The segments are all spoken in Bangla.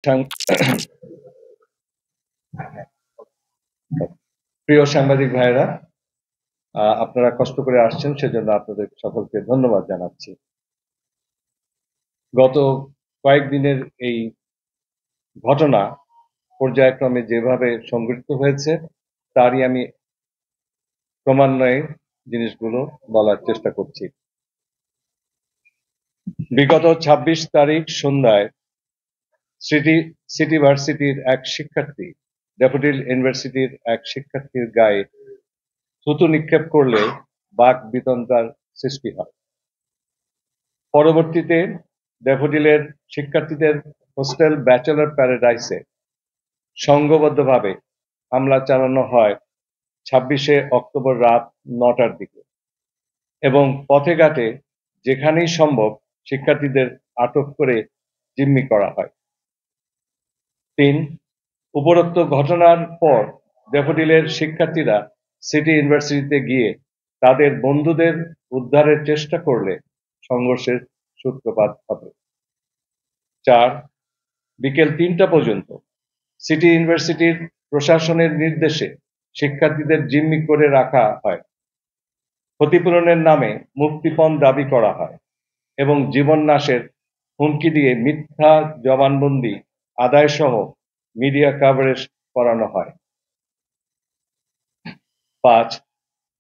সাং- প্রিয় সাংবাদিক ভাইরা, আপনারা কষ্ট করে আসছেন, সেজন্য আপনাদের সকলকে ধন্যবাদ জানাচ্ছি। গত কয়েকদিনের এই ঘটনা পর্যায়ক্রমে যেভাবে সংঘটিত হয়েছে, তারই আমি ক্রমান্বয়ে জিনিসগুলো বলার চেষ্টা করছি। বিগত ২৬ তারিখ সন্ধ্যায় সিটি ভার্সিটির এক শিক্ষার্থী ড্যাফোডিল ইউনিভার্সিটির এক শিক্ষার্থীর গায়ে থুতু নিক্ষেপ করলে বাক বিতণ্ডার সৃষ্টি হয়। পরবর্তীতে ড্যাফোডিলের শিক্ষার্থীদের হোস্টেল ব্যাচেলর প্যারাডাইসে সংঘবদ্ধভাবে হামলা চালানো হয় ২৬শে অক্টোবর রাত ৯টার দিকে এবং পথে ঘাটে যেখানেই সম্ভব শিক্ষার্থীদের আটক করে জিম্মি করা হয়। ৩. উপরোক্ত ঘটনার পর ড্যাফোডিলের শিক্ষার্থীরা সিটি ইউনিভার্সিটিতে গিয়ে তাদের বন্ধুদের উদ্ধারের চেষ্টা করলে সংঘর্ষের সূত্রপাত হবে। ৪. বিকেল ৩টা পর্যন্ত সিটি ইউনিভার্সিটির প্রশাসনের নির্দেশে শিক্ষার্থীদের জিম্মি করে রাখা হয়। ক্ষতিপূরণের নামে মুক্তিপণ দাবি করা হয় এবং জীবন নাশের হুমকি দিয়ে মিথ্যা জবানবন্দি আদায় সহ মিডিয়া কভারেজ করানো হয়। ৫.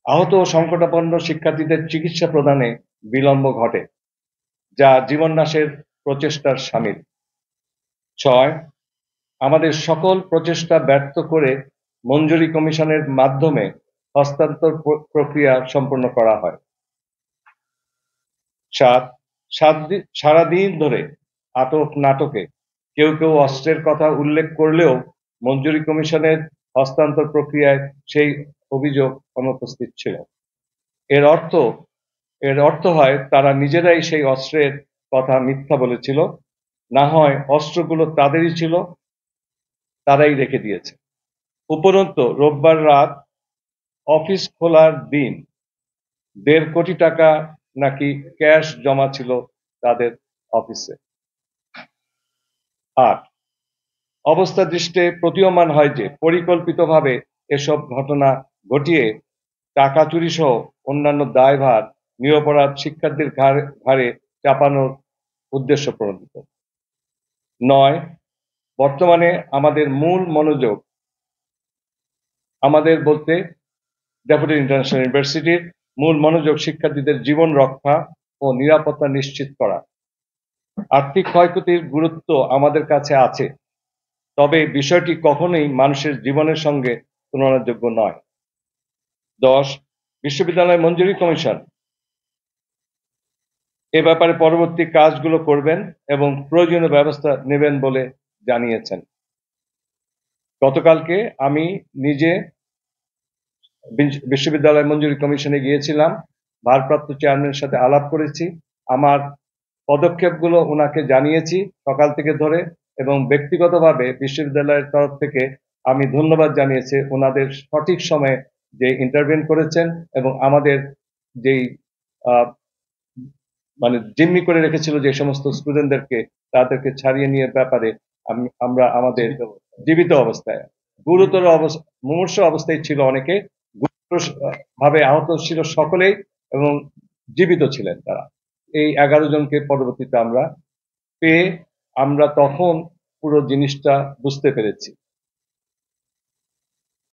আহত ও সংকটাপন্ন শিক্ষার্থীদের চিকিৎসা প্রদানে বিলম্ব ঘটে, যা জীবন নাশের প্রচেষ্টার শামিল। ৬. আমাদের সকল প্রচেষ্টা ব্যর্থ করে মঞ্জুরি কমিশনের মাধ্যমে হস্তান্তর প্রক্রিয়া সম্পন্ন করা হয়। ৭. সারাদিন ধরে আটক নাটকে কেউ কেউ অস্ত্রের কথা উল্লেখ করলেও মঞ্জুরি কমিশনের হস্তান্তর প্রক্রিয়ায় সেই অভিযোগ অনুপস্থিত ছিল। এর অর্থ হয় তারা নিজেরাই সেই অস্ত্রের কথা মিথ্যা বলেছিল, না হয় অস্ত্রগুলো তাদেরই ছিল, তারাই রেখে দিয়েছে। উপরন্তু রোববার রাত অফিস খোলার দিন ১.৫ কোটি টাকা নাকি ক্যাশ জমা ছিল তাদের অফিসে। ৮. অবস্থা দৃষ্টে প্রতীয়মান হয় যে পরিকল্পিতভাবে এসব ঘটনা ঘটিয়ে টাকা চুরি সহ অন্যান্য দায়ভার নিরপরাধ শিক্ষার্থীর ঘাড়ে চাপানোর উদ্দেশ্য প্রণোদিত। ৯. বর্তমানে আমাদের মূল মনোযোগ, আমাদের বলতে ড্যাফোডিল ইন্টারন্যাশনাল ইউনিভার্সিটির মূল মনোযোগ শিক্ষার্থীদের জীবন রক্ষা ও নিরাপত্তা নিশ্চিত করা। আর্থিক ক্ষয়ক্ষতির গুরুত্ব আমাদের কাছে আছে, তবে বিষয়টি কখনোই মানুষের জীবনের সঙ্গে তুলনাযোগ্য নয়। ১০. বিশ্ববিদ্যালয় মঞ্জুরি কমিশন এ ব্যাপারে পরবর্তী কাজগুলো করবেন এবং প্রয়োজনীয় ব্যবস্থা নেবেন বলে জানিয়েছেন। গতকালকে আমি নিজে বিশ্ববিদ্যালয় মঞ্জুরি কমিশনে গিয়েছিলাম, ভারপ্রাপ্ত চেয়ারম্যানের সাথে আলাপ করেছি, আমার পদক্ষেপগুলো ওনাকে জানিয়েছি সকাল থেকে ধরে, এবং ব্যক্তিগতভাবে বিশ্ববিদ্যালয়ের তরফ থেকে আমি ধন্যবাদ জানিয়েছি ওনাদের সঠিক সময়ে যে ইন্টারভেন করেছেন এবং আমাদের যেই মানে জিম্মি করে রেখেছিল যে সমস্ত স্টুডেন্টদেরকে, তাদেরকে ছাড়িয়ে নিয়ে ব্যাপারে আমরা আমাদের জীবিত অবস্থায়, গুরুতর মুমূর্ষ অবস্থায় ছিল অনেকে, ভাবে আহত ছিল সকলেই এবং জীবিত ছিলেন তারা। এই 11 জনকে পরবর্তীতে আমরা পেয়ে আমরা তখন পুরো জিনিসটা বুঝতে পেরেছি।